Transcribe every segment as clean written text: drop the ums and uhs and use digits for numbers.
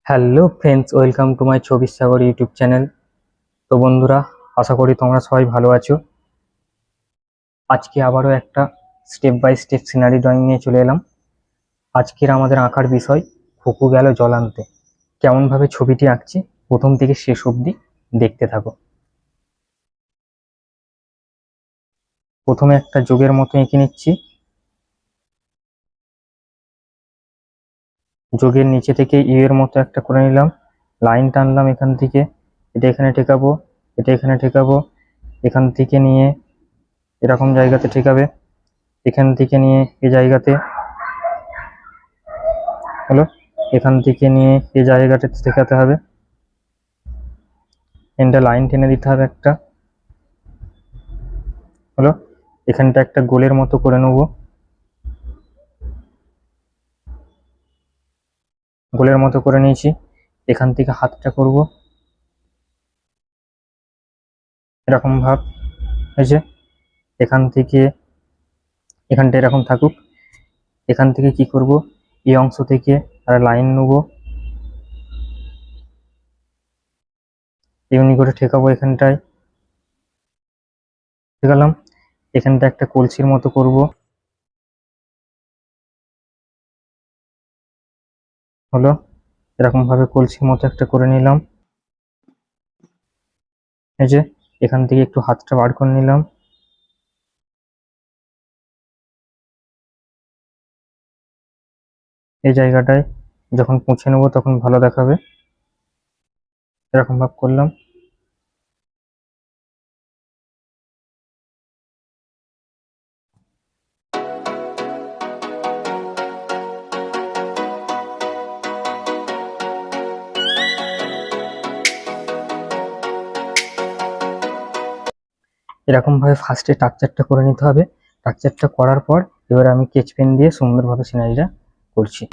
Hello friends, welcome to my ছবি সাগর YouTube channel. তো বন্ধুরা, আশা করি তোমরা সবাই ভালো আছো। আজকে আবারও একটা step by step scenery drawing নিয়ে চলে এলাম। আজকের আমাদের আঁকার বিষয় খুকু গেল জল আনতে। কেমনভাবে ছবিটি আঁকছি প্রথম থেকে শেষ অবধি দেখতে থাকো। প্রথমে একটা যোগের মতো এঁকে নিচ্ছি। যোগের নিচে থেকে ইউ এর মতো একটা করে নিলাম, লাইন টানলাম এখান থেকে। এটা এখানে ঠেকাবো, এটা এখানে ঠেকাবো, এখান থেকে নিয়ে এরকম জায়গাতে ঠেকাবে, এখান থেকে নিয়ে এই জায়গাতে হলো, এখান থেকে নিয়ে এই জায়গাটা ঠেকাতে হবে। এখানটা লাইন টেনে দিতে হবে একটা, হলো। এখানটা একটা গোলের মতো করে নেবো, গোলের মতো করে নিয়েছি। এখান থেকে হাতটা করব এরকম ভাব, হয়েছে। এখান থেকে এখানটা এরকম থাকুক। এখান থেকে কি করব, এই অংশ থেকে আর লাইন নেব, এমনি করে ঠেকাবো। এখানটায় ঠেকালাম। এখানটা একটা কলসির মতো করব, হলো। এরকম ভাবে কলসির মতো একটা করে নিলাম, এই যে। এখান থেকে একটু হাতটা বার করে নিলাম, এই জায়গাটায় যখন মুছে নেবো তখন ভালো দেখাবে। এরকম ভাব করলাম। এরকম ভাবে ফার্স্টে টাকচারটা করে নিতে হবে। টাকচারটা করার পর এবার আমি স্কেচ পেন দিয়ে সুন্দরভাবে সিনারিটা করছি।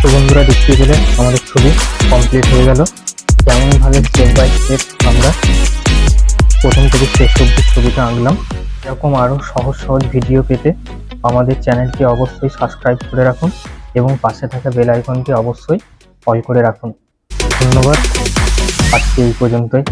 তো বন্ধুরা দেখিয়ে দিলে আমাদের ছবি কমপ্লিট হয়ে গেল। কেমনভাবে স্টেপ বাই স্টেপ আমরা প্রথম থেকে শেষ অবধি ছবিটা আঁকলাম। এরকম আরও সহজ সহজ ভিডিও পেতে আমাদের চ্যানেলটি অবশ্যই সাবস্ক্রাইব করে রাখুন এবং পাশে থাকা বেল আইকনটি অবশ্যই অল করে রাখুন। ধন্যবাদ, আজকে এই পর্যন্তই।